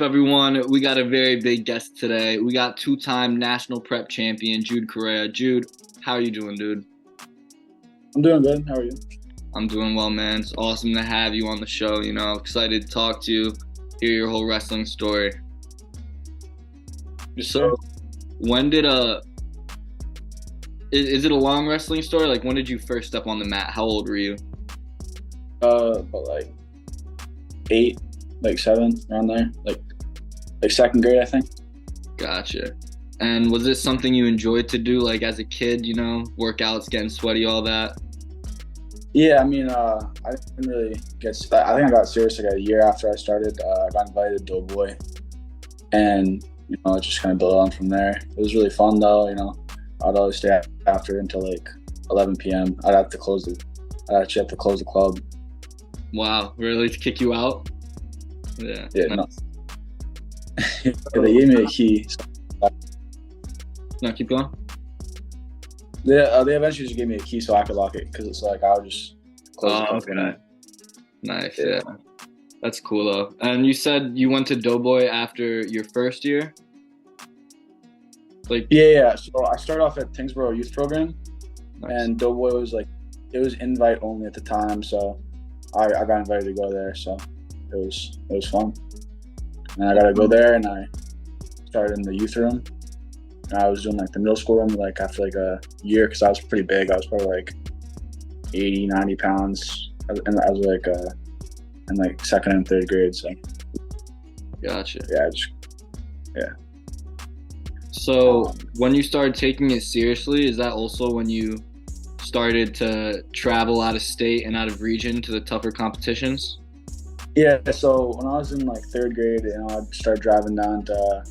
Everyone? We got a very big guest today. We got two-time national prep champion Jude Correa. Jude, how are you doing, dude? I'm doing good. How are you? I'm doing well, man. It's awesome to have you on the show. Excited to talk to you, hear your whole wrestling story. Yes, So, sir. when did is it a long wrestling story? Like, when did you first step on the mat? How old were you? About like 8, like 7, around there. Like second grade, I think. Gotcha. And was this something you enjoyed to do, like, as a kid, workouts, getting sweaty, all that? Yeah, I mean, I didn't really I think I got serious like a year after I started. I got invited to Doughboy, and it just kind of built on from there. It was really fun though. I'd always stay after until like 11 p.m. I'd actually have to close the club. Wow, really? To kick you out? Yeah. Yeah, Nice. no. They gave me a key. No, keep going. They eventually just gave me a key so I could lock it because it's like I would just close the club for the night. Nice, Yeah. yeah. That's cool, though. And you said you went to Doughboy after your first year? Yeah. So I started off at Tingsboro Youth Program, Nice. and Doughboy was like, it was invite only at the time, so I got invited to go there. So it was fun, and I got to go there, and I started in the youth room. And I was doing like the middle school room like after like a year because I was pretty big. I was probably like 80, 90 pounds, and I was like in like second and third grade. So Gotcha. yeah. So when you started taking it seriously, is that also when you started to travel out of state and out of region to the tougher competitions? Yeah, so when I was in like third grade, I'd start driving down to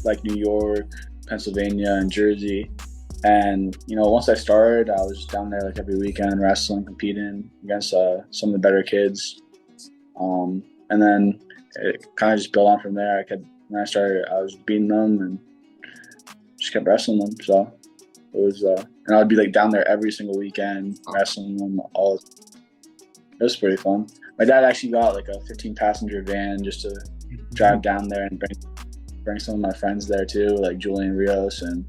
like New York, Pennsylvania, and Jersey. And once I started, I was down there like every weekend wrestling, competing against some of the better kids. And then it kind of just built on from there. I was beating them and just kept wrestling them. So it was, and I'd be like down there every single weekend wrestling them all. It was pretty fun. My dad actually got like a 15-passenger van just to drive down there and bring some of my friends there too, like Julian Rios and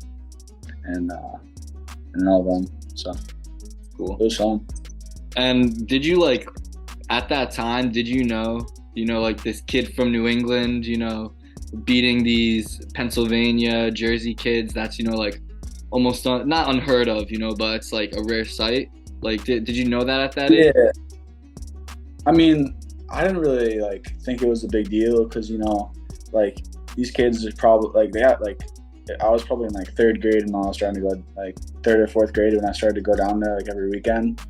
all of them. So Cool. it was fun. And did you at that time, did you know, like this kid from New England, beating these Pennsylvania, Jersey kids, that's, like almost not unheard of, but it's like a rare sight. Like, did you know that at that age? Yeah. I mean, I didn't really think it was a big deal because, like these kids are probably I was probably in like third grade and I was trying to go like third or fourth grade when I started to go down there like every weekend.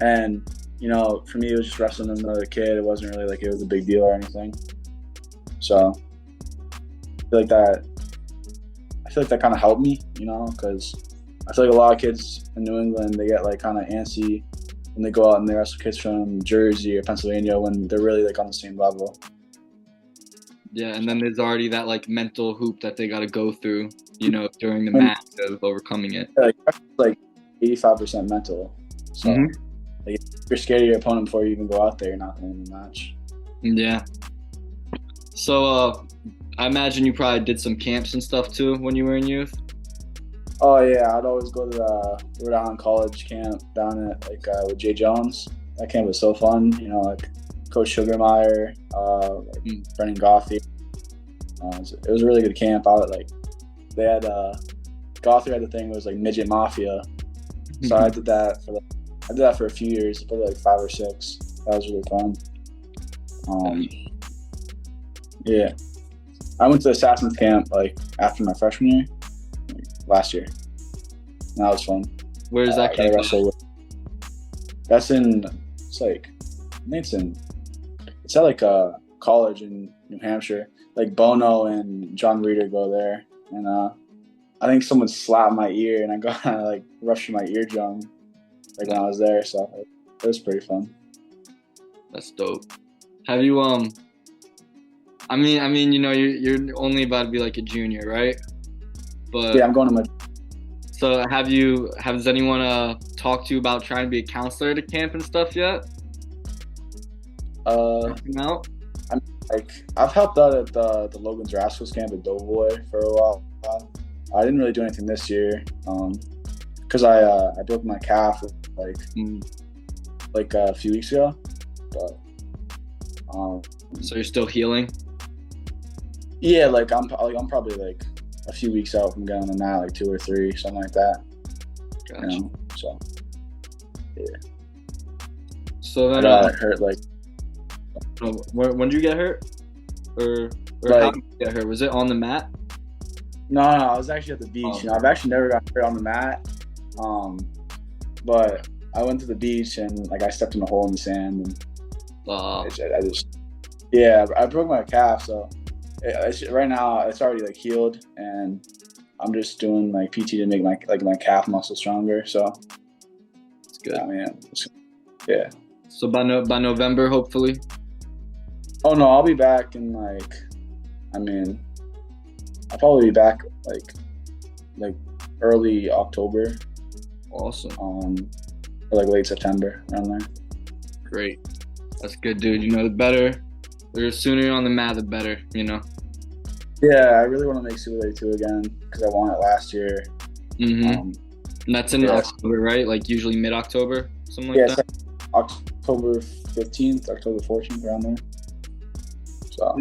And, for me, it was just wrestling another kid. It wasn't really like it was a big deal or anything. So I feel like that kind of helped me, because I feel like a lot of kids in New England, they get like kind of antsy when they go out and they wrestle kids from Jersey or Pennsylvania when they're really like on the same level. Yeah, and then there's already that like mental hoop that they got to go through, during the match of overcoming it. Like 85% mental. So if you're scared of your opponent before you even go out there, you're not going to win the match. Yeah. So I imagine you probably did some camps and stuff too when you were in youth. Oh yeah, I'd always go to the Rhode Island College camp down at with Jay Jones. That camp was so fun. Like Coach Sugarmeyer, Brennan Gothie. It was a really good camp. They had Gothie had the thing that was like midget mafia. So I did that for a few years, probably like 5 or 6. That was really fun. Yeah, I went to Assassin's camp like after my freshman year, last year. And that was fun. Where's that camp? That's in. It's at like a college in New Hampshire. Like Bono and John Reeder go there, and I think someone slapped my ear, and I got like ruptured my eardrum, like when I was there. So it was pretty fun. That's dope. Have you I mean, you're only about to be like a junior, right? But yeah, I'm going to my. So has anyone talked to you about trying to be a counselor at a camp and stuff yet? Out. Like I've helped out at the Logan's Rascals camp at Doughboy for a while. I didn't really do anything this year, because I broke my calf like a few weeks ago. But So you're still healing? yeah, like I'm probably like a few weeks out from getting on the mat, like 2 or 3, something like that. Gotcha. You know, so yeah. So then, I got hurt like. when did you get hurt? Or Like, how did you get hurt? Was it on the mat? No, I was actually at the beach. Oh. You know, I've actually never got hurt on the mat. But I went to the beach and like I stepped in a hole in the sand and I broke my calf. So right now it's already like healed and I'm just doing like PT to make my calf muscle stronger. So It's good. Yeah. So by November, hopefully. Oh no, I'll be back in I'll probably be back like early October. Awesome. Or like late September, around there. Great. That's good, dude. The sooner you're on the mat, the better, Yeah, I really want to make Super League 2 again because I won it last year. Mm-hmm. And that's in October, right? Like usually mid-October, something like that? Yeah, October 15th, October 14th, around there. So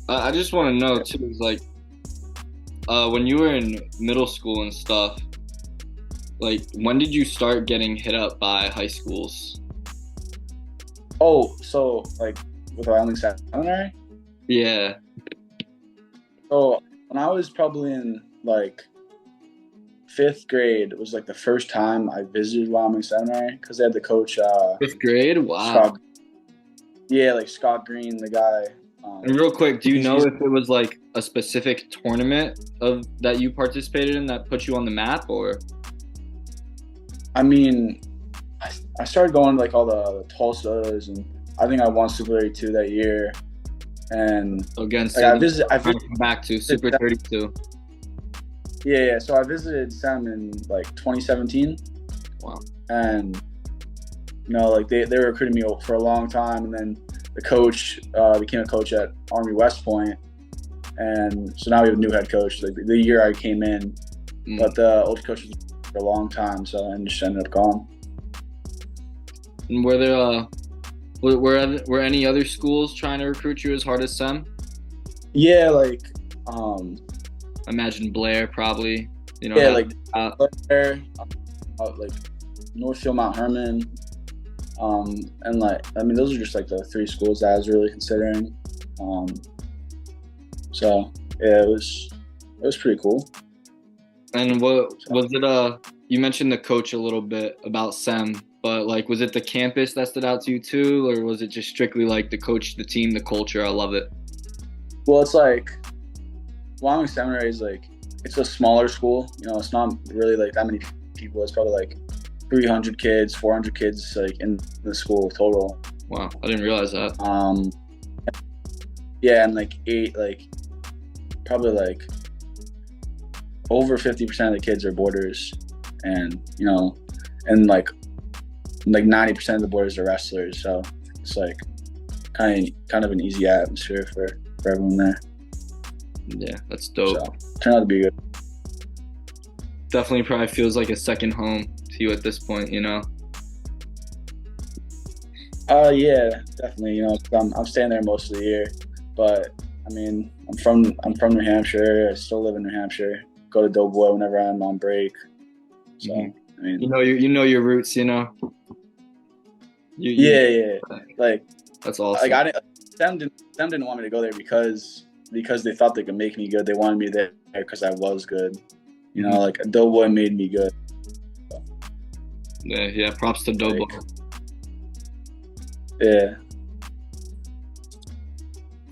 I just want to know, too, is like, when you were in middle school and stuff, like, when did you start getting hit up by high schools? Oh, so, like, with Wyoming Seminary? Yeah. So, when I was probably in, like, 5th grade, it was, like, the first time I visited Wyoming Seminary, because they had the coach, 5th grade? Wow. Scott Green, the guy. And real quick, do you know if it was, like, a specific tournament that you participated in that put you on the map, or? I mean, I started going to like all the Tulsas, and I think I won Super 32 that year. And against like, I visited back to Super 32. Yeah. So I visited Sem in like 2017. Wow. And like they recruited me for a long time, and then the coach became a coach at Army West Point, and so now we have a new head coach. Like the year I came in, but the old coach was for a long time, so I just ended up going. And were there were any other schools trying to recruit you as hard as Sem? Yeah, like imagine Blair probably. Yeah, like Blair, like Northfield, Mount Herman, and like those are just like the 3 schools that I was really considering. So yeah, it was pretty cool. And what was it? You mentioned the coach a little bit about Sem, but like, was it the campus that stood out to you too, or was it just strictly like the coach, the team, the culture? I love it. Well, it's like Wyoming Seminary is like it's a smaller school. It's not really like that many people. It's probably like 300 kids, 400 kids like in the school total. Wow, I didn't realize that. Yeah, and like probably like over 50% of the kids are boarders, and and like 90% of the boarders are wrestlers. So it's like kind of an easy atmosphere for everyone there. Yeah, that's dope. So turned out to be good. Definitely probably feels like a second home to you at this point, Yeah, definitely. I'm staying there most of the year, but I'm from New Hampshire. I still live in New Hampshire. Go to Doughboy whenever I'm on break. So you know your roots. Yeah. Like that's awesome. Like Sam didn't want me to go there because they thought they could make me good. They wanted me there because I was good. Like Doughboy made me good. So. Yeah. Props to Doughboy. Yeah.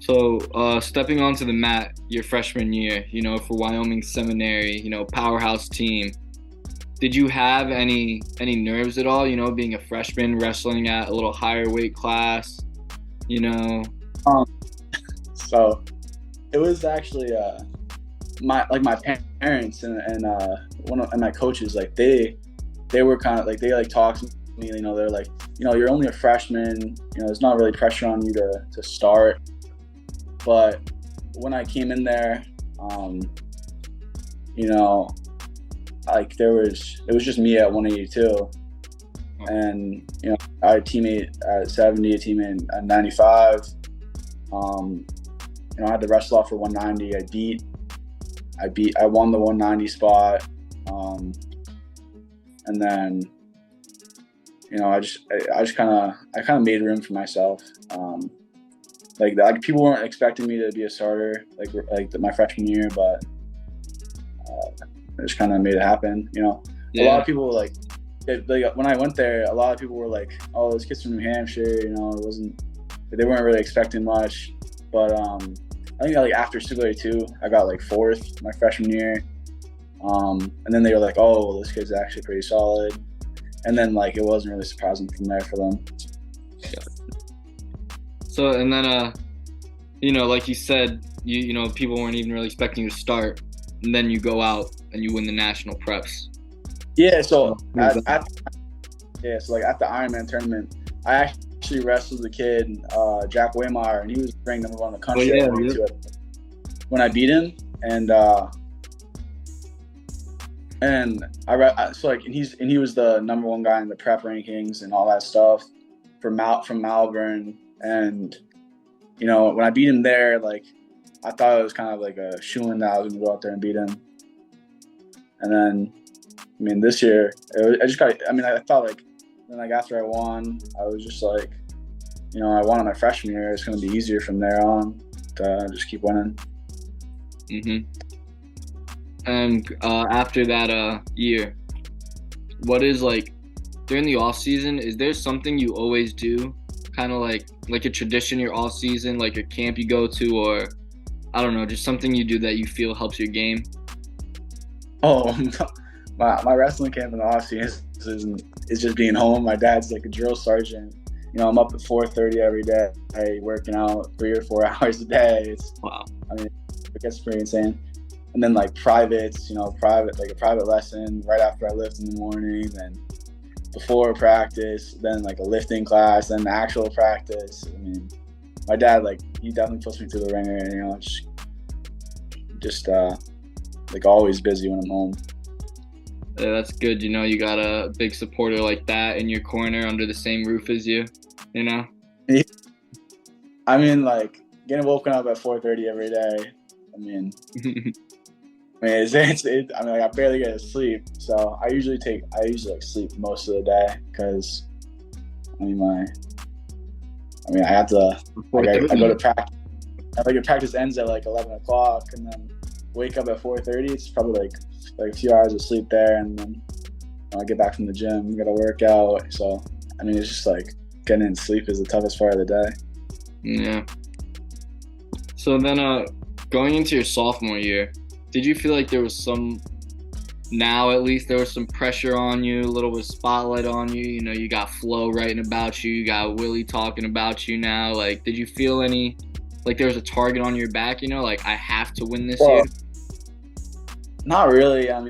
So, stepping onto the mat your freshman year, for Wyoming Seminary, powerhouse team, did you have any nerves at all, being a freshman, wrestling at a little higher weight class, So, it was actually my parents and my coaches, like they were kind of like they like talked me, they're like, you're only a freshman, there's not really pressure on you to start. But when I came in there, like it was just me at 182. And, I had a teammate at 70, a teammate at 95. I had to wrestle off for 190. I won the 190 spot. And then, I kind of made room for myself. Like people weren't expecting me to be a starter like my freshman year, but I just kind of made it happen. A lot of people when I went there, a lot of people were like, "Oh, this kid's from New Hampshire." They weren't really expecting much. But I think after Super 2, I got 4th my freshman year. And then they were like, "Oh, well, this kid's actually pretty solid." And then it wasn't really surprising from there for them. So, and then like you said, people weren't even really expecting you to start, and then you go out and you win the national preps. Yeah, so at the Ironman tournament, I actually wrestled the kid, Jack Waymire, and he was ranked number 1 in the country when I beat him. And he was the number 1 guy in the prep rankings and all that stuff from Malvern. And when I beat him there, I thought it was kind of like a shoo-in that I was gonna go out there and beat him. And then this year I thought then after I won, I was just I won my freshman year. It's gonna be easier from there on to just keep winning. And after that year, what is during the off season? Is there something you always do, kind of like a tradition your off season, like a camp you go to, or I don't know, just something you do that you feel helps your game? Oh, my wrestling camp in the off season is just being home. My dad's a drill sergeant. I'm up at 4:30 every day, working out 3 or 4 hours a day. Wow. It gets pretty insane. And then privates, a private lesson right after I lift in the morning, then before practice, then a lifting class, then the actual practice. My dad, he definitely puts me through the ringer, just always busy when I'm home. Yeah, that's good. You got a big supporter like that in your corner under the same roof as you, Getting woken up at 4:30 every day. I barely get to sleep, so I usually sleep most of the day because I have to. I go to practice. Practice ends at 11 o'clock, and then wake up at 4:30. It's probably a few hours of sleep there, and then I get back from the gym, got to work out. So it's just getting in sleep is the toughest part of the day. Yeah. So then, going into your sophomore year, did you feel like there was some pressure on you, a little bit of spotlight on you? You got Flo writing about you, you got Willie talking about you now. Did you feel any there was a target on your back? I have to win this year. Not really. I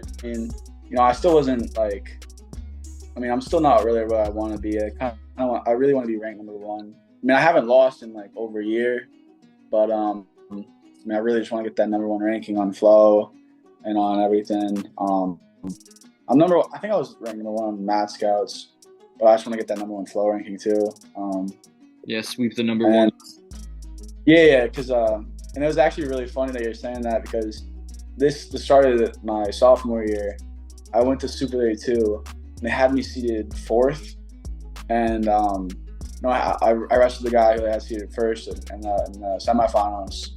still wasn't I'm still not really where I want to be. I really want to be ranked number 1. I haven't lost in over a year, but I really just want to get that number 1 ranking on Flow and on everything. I think I was ranked number 1 on Mad Scouts, but I just want to get that number 1 Flow ranking too. Sweep the number 1. Yeah, because and it was actually really funny that you're saying that, because the start of my sophomore year, I went to Super 32 and they had me seated 4th, and I wrestled the guy who had seated 1st in the semifinals.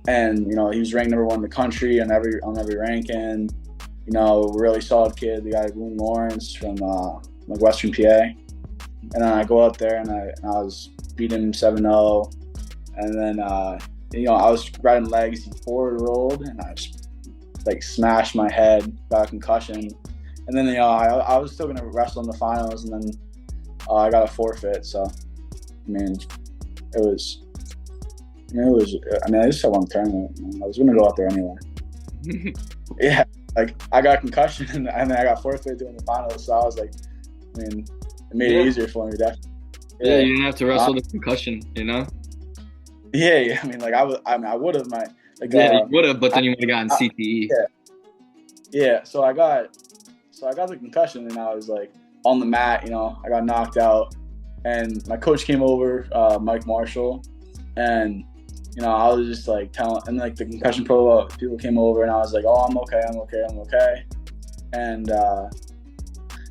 And he was ranked number 1 in the country on every ranking. Really solid kid. The guy Boone Lawrence from Western PA. And then I go out there and I was beating him 7-0. And then I was riding legs. He forward rolled and I just smashed my head, got a concussion. And then I was still gonna wrestle in the finals, and then I got a forfeit. So I just had one tournament. I was gonna go out there anyway. Yeah, I got a concussion and then I got forfeit during the finals. So I was it made Yeah. it easier for me. Definitely. Yeah, Yeah. you didn't have to wrestle the concussion, you know? Yeah. I mean, like I would have my like Yeah, you would have, but I, then you would have gotten I, CTE. yeah. Yeah. So I got the concussion, and I was like on the mat. I got knocked out, and my coach came over, Mike Marshall, and I was just like telling, and like the concussion pro people came over, and I was like, oh, I'm okay, and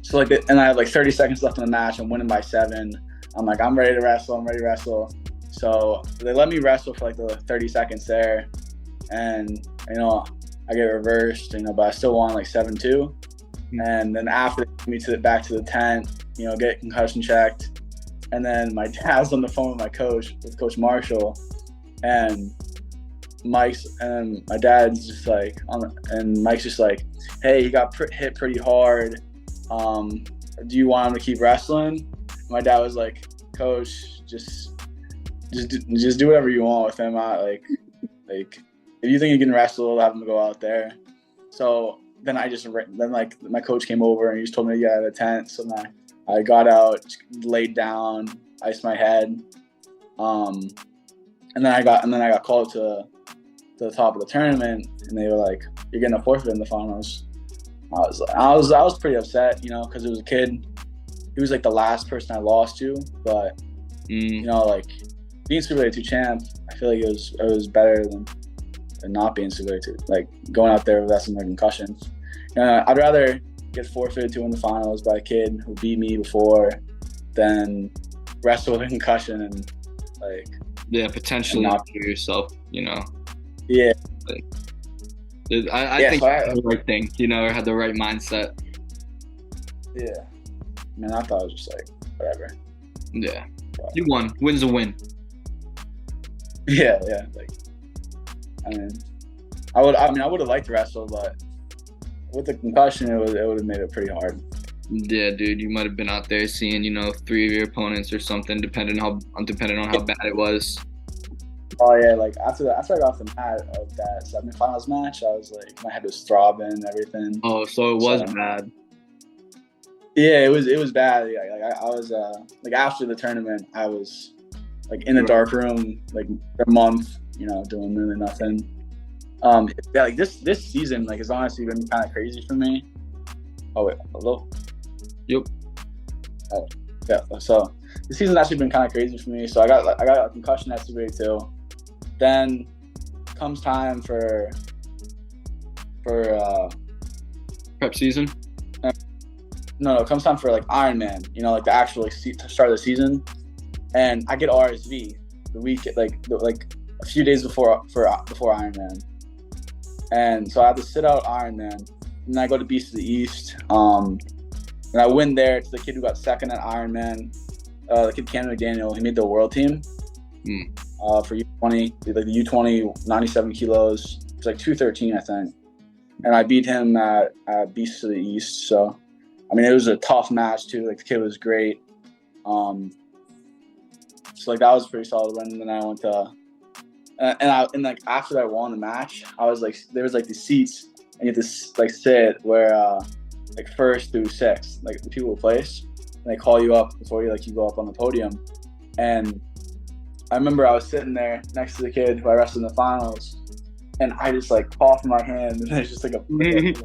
so like, and I had like 30 seconds left in the match. I'm winning by 7. I'm like, I'm ready to wrestle. So they let me wrestle for like the 30 seconds there, and I get reversed, but I still won like 7-2. And then after they took me back to the tent, get concussion checked. And then my dad's on the phone with Coach Marshall, and my dad's just like, and Mike's just like, hey, he got hit pretty hard. Do you want him to keep wrestling? My dad was like, Coach, just do whatever you want with him. Like if you think he can wrestle, have him go out there. So then like my coach came over and he just told me to get out of the tent. So then I got out, laid down, iced my head, and then I got called to the top of the tournament, and they were like, "You're getting a forfeit in the finals." I was pretty upset, because it was a kid. He was like the last person I lost to, but like being Super League 2 champ, I feel like it was better than not being Super League 2. Like going out there with wrestling like concussions. I'd rather get forfeited to win the finals by a kid who beat me before than wrestle with a concussion and like potentially not for yourself. Yeah. Like, I think I had the right thing, or had the right mindset. Yeah. Man, I thought it was just like whatever. Yeah. But you won. Win's a win. Yeah. Like, I would have liked to wrestle, but with the concussion, it would have made it pretty hard. Yeah, dude, you might have been out there seeing, 3 of your opponents or something, depending on how bad it was. Oh yeah, like after I got off the mat of that semifinals match, I was like, my head was throbbing and everything. Oh, so it was bad. Yeah, it was bad. Like I was like after the tournament, I was like in a dark room like a month, doing really nothing. Yeah, like this season like has honestly been kind of crazy for me. Oh wait, hello. Yep. Oh, yeah. So this season's actually been kind of crazy for me. So I got a concussion at Super 2. Then comes time for prep season. No, it comes time for like Ironman. Like the actual start of the season, and I get RSV the week like a few days before Ironman, and so I have to sit out Ironman. And I go to Beast of the East, and I win there to the kid who got second at Ironman. The kid Cameron McDaniel, he made the world team for U20, like the U20 97 kilos. It's like 213, I think, and I beat him at Beast of the East. So, I mean, it was a tough match too. Like the kid was great. So like that was a pretty solid win. And then I went to, and like after I won the match, I was like, there was like the seats, and you have to like sit where like 1st through 6th, like the people who place, and they call you up before you go up on the podium. And I remember I was sitting there next to the kid who I wrestled in the finals, and I just like coughed in my hand, and there's just like a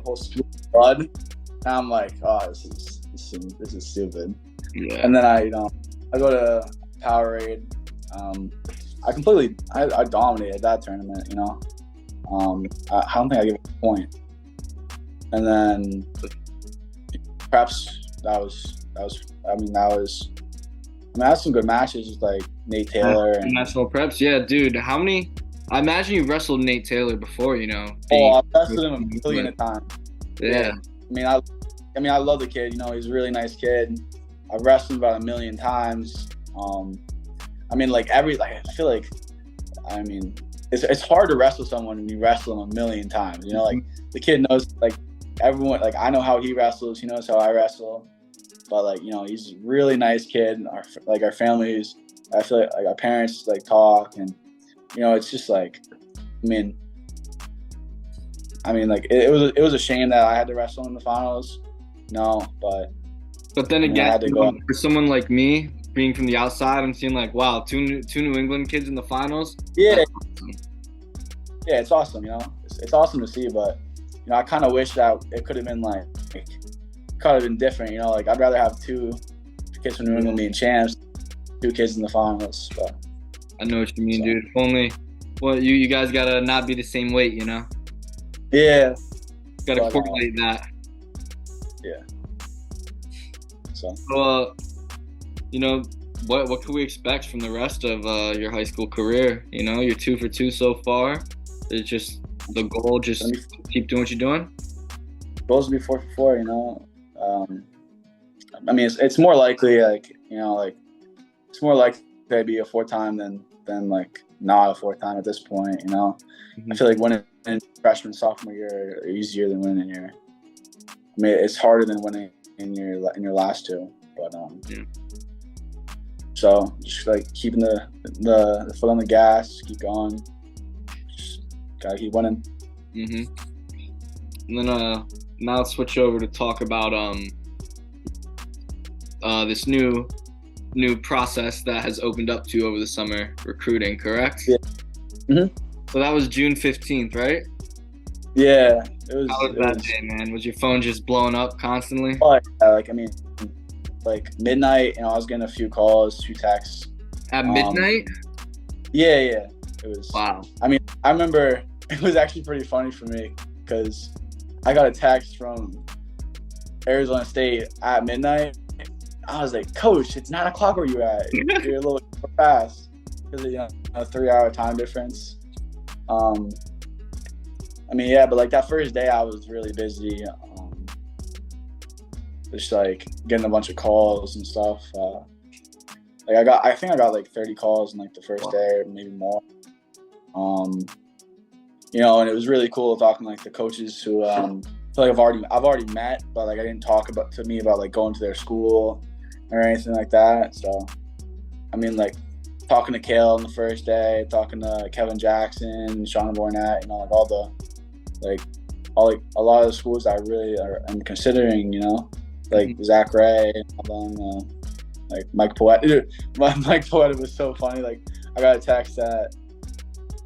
whole stream of blood. And I'm like, oh, this is stupid. Yeah. And then I go to Powerade. I dominated that tournament. I don't think I gave a point. And then perhaps I had some good matches with like Nate Taylor and national preps. Yeah, dude. How many? I imagine you wrestled Nate Taylor before, I've wrestled him a million times. Yeah. I love the kid. He's a really nice kid. I've wrestled him about a million times. I feel like, it's hard to wrestle someone when you wrestle them a million times. Like the kid knows, like everyone, like I know how he wrestles. He knows how I wrestle. But like, he's a really nice kid. Our families, I feel like our parents like talk, and it's just like, it was a shame that I had to wrestle in the finals. But But then I again, had to go. for someone like me, being from the outside, I'm seeing like, wow, two New England kids in the finals. Yeah, That's awesome. yeah, it's awesome. It's awesome to see, but I kind of wish that it could have been like could have been different. Like I'd rather have two kids from New England being champs, two kids in the finals. But I know what you mean, dude. If only, well, you guys gotta not be the same weight, Yeah. Gotta correlate that. Yeah. So, what can we expect from the rest of your high school career? You're 2 for 2 so far. It's just the goal, just keep doing what you're doing. Goals to be 4 for 4. I mean, it's more likely it's more likely to be a 4-time than like not a 4-time at this point. Mm-hmm. I feel like winning freshman sophomore year are easier than winning your. I mean, it's harder than winning in your last two, but yeah. So just like keeping the foot on the gas, keep going. Just gotta keep winning. Mhm. And then now let's switch over to talk about this new process that has opened up to you over the summer, recruiting, correct? Yeah. Mhm. So that was June 15th, right? Yeah. It was. How was that day, man? Was your phone just blowing up constantly? Like midnight, I was getting a few calls, 2 texts. At midnight? Yeah. It was. Wow. I mean, I remember it was actually pretty funny for me because I got a text from Arizona State at midnight. I was like, Coach, it's 9 o'clock where you at. You're a little bit fast because of a 3-hour time difference. I mean, yeah, but like that first day I was really busy. Just like getting a bunch of calls and stuff. I think I got like 30 calls in like the first day, or maybe more. And it was really cool talking to like the coaches who I feel like I've already met, but like I didn't talk about like going to their school or anything like that. So I mean, like talking to Kale on the first day, talking to Kevin Jackson, Sean Bornett, like a lot of the schools I really am considering, like Zach Ray, like Mike Poeta. Dude, Mike Poeta was so funny. Like I got a text at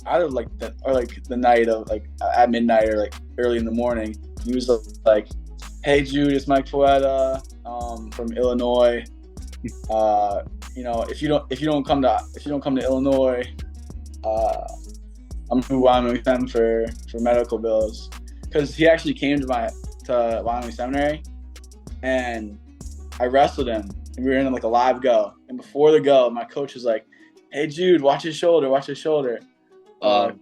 either the night of like at midnight or like early in the morning. He was like, "Hey Jude, it's Mike Poeta from Illinois. If you don't come to Illinois, I'm from Wyoming Sem for medical bills," because he actually came to Wyoming Seminary, and I wrestled him, and we were in like a live go. And before the go, my coach was like, "Hey Jude, watch his shoulder, because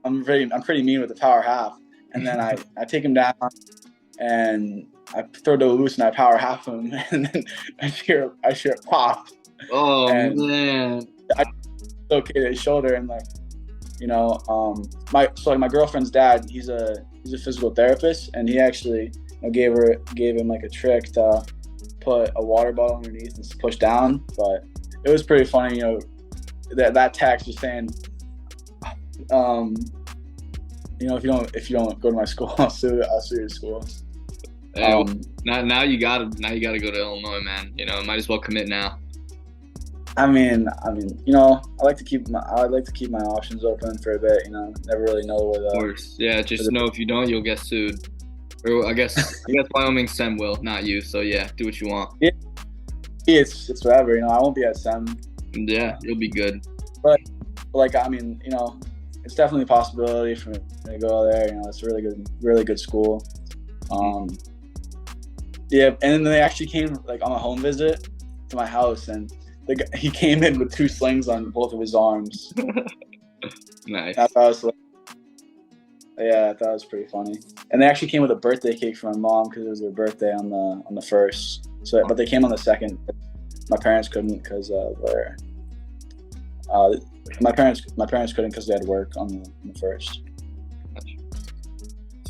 I'm pretty mean with the power half." And then I take him down, and I throw to loose, and I power half him, and then I hear it pop. Oh man! I located his shoulder, and like. My girlfriend's dad, he's a physical therapist, and he actually gave him like a trick to put a water bottle underneath and push down. But it was pretty funny, that text was saying, if you don't go to my school, I'll sue your school. Hey, now you gotta go to Illinois, man. Might as well commit now. I mean, I like to keep my options open for a bit. Never really know where the. Of course, yeah. Just know if you don't, you'll get sued. Or I guess Wyoming Sem will, not you. So yeah, do what you want. Yeah, it's whatever. I won't be at Sem. Yeah, you'll be good. But I mean, it's definitely a possibility for me to go there. It's a really good school. Yeah, and then they actually came like on a home visit to my house, and he came in with 2 slings on both of his arms. Nice. I thought it was pretty funny. And they actually came with a birthday cake for my mom because it was their birthday on the 1st. So, but they came on the 2nd. My parents couldn't because my parents couldn't because they had work on the 1st.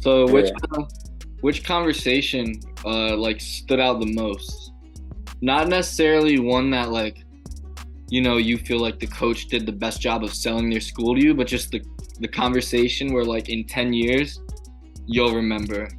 So which conversation stood out the most? Not necessarily one that you feel like the coach did the best job of selling their school to you, but just the conversation where in 10 years you'll remember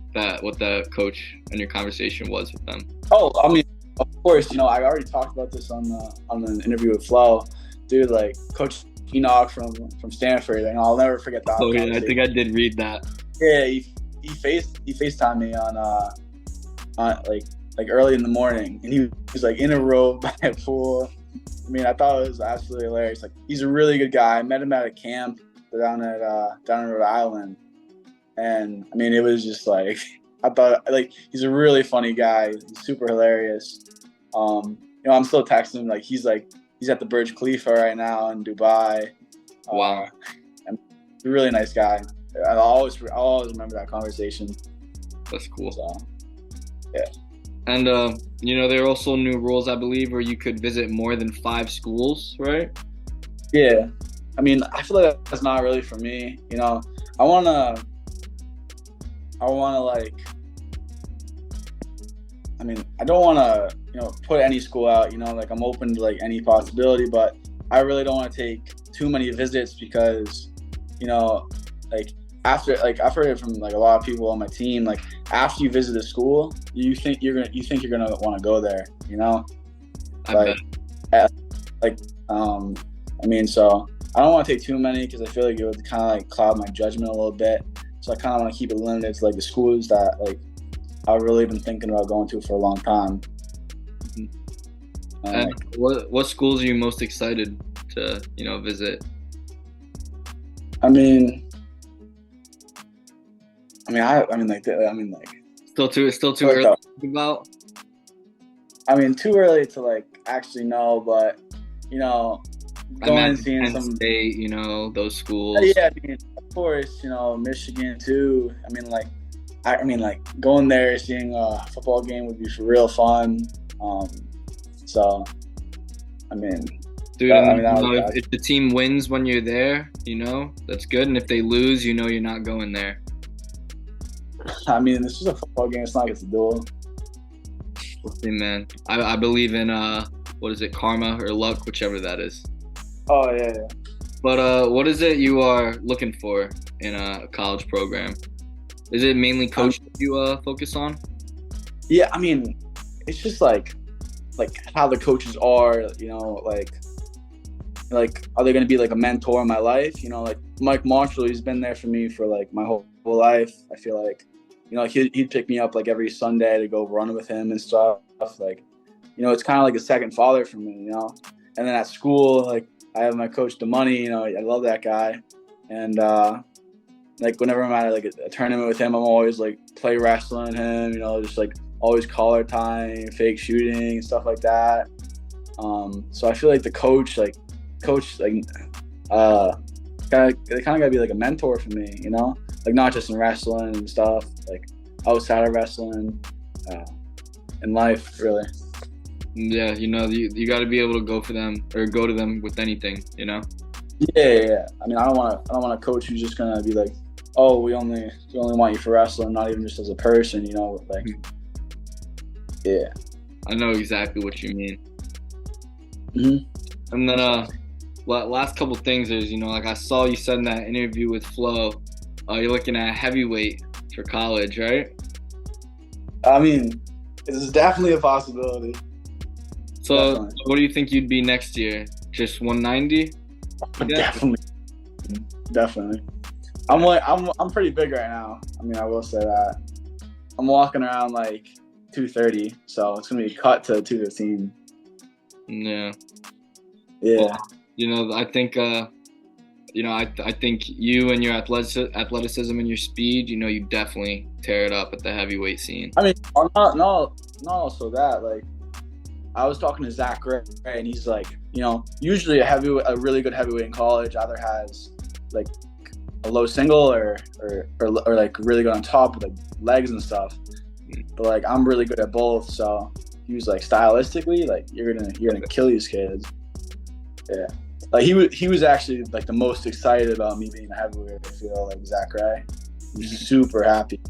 what the coach and your conversation was with them. Oh, I mean, of course, I already talked about this on the interview with Flo, dude. Like Coach Enoch from Stanford, and I'll never forget that Oh yeah, I think conversation. I did read that. Yeah, he FaceTimed me on like early in the morning, and he was like in a robe by a pool. I mean, I thought it was absolutely hilarious. Like, he's a really good guy. I met him at a camp down in Rhode Island, and I mean, it was just like I thought, like, he's a really funny guy. He's super hilarious. I'm still texting him. He's at the Burj Khalifa right now in Dubai. Wow. And he's a really nice guy. I'll always remember that conversation. That's cool. So, yeah. And there are also new rules, I believe, where you could visit more than 5 schools, right? Yeah. I mean, I feel like that's not really for me. I wanna like. I mean, I don't wanna put any school out. Like, I'm open to like any possibility, but I really don't want to take too many visits because, like, after, like, I've heard it from like a lot of people on my team. Like, after you visit a school, you think you're gonna want to go there. I bet. I mean, so I don't want to take too many because I feel like it would kind of like cloud my judgment a little bit. So I kind of want to keep it limited to like the schools that like I've really been thinking about going to for a long time. Mm-hmm. And what schools are you most excited to visit? I mean, Still too early to think about. I mean, too early to like actually know, but going and seeing Penn some State, those schools. Yeah, I mean, of course, Michigan too. I mean, going there, seeing a football game would be for real fun. So, I mean, dude, if the team wins when you're there, that's good. And if they lose, you're not going there. I mean, this is a football game. It's not like it's a duel. Hey, man, I believe in what is it, karma or luck, whichever that is. Oh yeah. But what is it you are looking for in a college program? Is it mainly coach you focus on? Yeah, I mean, it's just like how the coaches are. Like are they going to be like a mentor in my life? Like Mike Marshall, he's been there for me for like my whole life. I feel like he'd pick me up like every Sunday to go run with him and stuff. Like, it's kind of like a second father for me. And then at school, like, I have my coach DeMoney. I love that guy. And like whenever I'm at like a tournament with him, I'm always like play wrestling him. Just like always collar tying, fake shooting, stuff like that. So I feel like the coach like they kind of gotta be like a mentor for me. Like not just in wrestling and stuff, like outside of wrestling, in life, really. Yeah, you got to be able to go to them with anything, Yeah. I mean, I don't want a coach who's just gonna be like, oh, we only want you for wrestling, not even just as a person, like. Yeah. I know exactly what you mean. Mm-hmm. And then last couple things is, like I saw you said in that interview with Flo, you're looking at heavyweight for college, right? I mean, it's definitely a possibility. So what do you think you'd be next year? Just 190? Yeah. Definitely. I'm pretty big right now. I mean, I will say that. I'm walking around like 230, so it's gonna be cut to 215. Yeah. Yeah. Well, I think I think you and your athleticism and your speed, you definitely tear it up at the heavyweight scene. I mean, not also that. Like, I was talking to Zach Gray, and he's like, usually a really good heavyweight in college either has like a low single or like really good on top with like legs and stuff. But like I'm really good at both, so he was like stylistically, like you're gonna kill these kids. Yeah. Like he was actually like the most excited about me being a heavyweight. I feel like Zach Gray. He was super happy.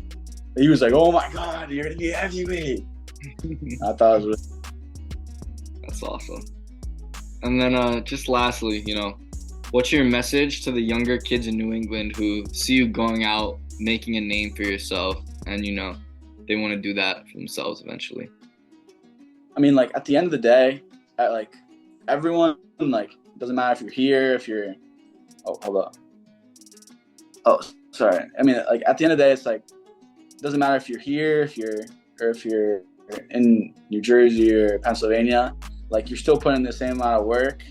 He was like, "Oh my God, you're gonna be a heavyweight!" I thought it was. That's awesome. And then just lastly, what's your message to the younger kids in New England who see you going out, making a name for yourself, and they want to do that for themselves eventually? I mean, like, at the end of the day, everyone, like, doesn't matter if you're here, if you're, oh, hold up. Oh, sorry. I mean, like, at the end of the day, it's like, it doesn't matter if you're here, if you're in New Jersey or Pennsylvania, like, you're still putting the same amount of work.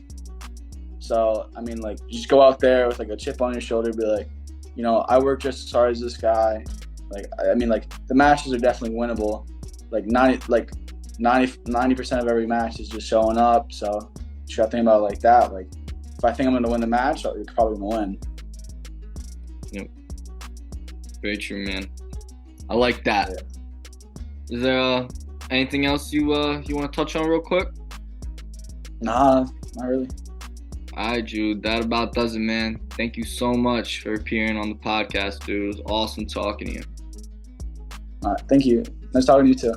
So, I mean, like, just go out there with, like, a chip on your shoulder, be like, you know, I work just as hard as this guy. Like, I mean, like, the matches are definitely winnable. Like, 90% of every match is just showing up. So, you got to think about it like that. Like, if I think I'm going to win the match, you're probably going to win. Yep. Very true, man. I like that. Yeah. Is there anything else you want to touch on real quick? Nah, not really. All right, Jude. That about does it, man. Thank you so much for appearing on the podcast, dude. It was awesome talking to you. All right, thank you. Nice talking to you too.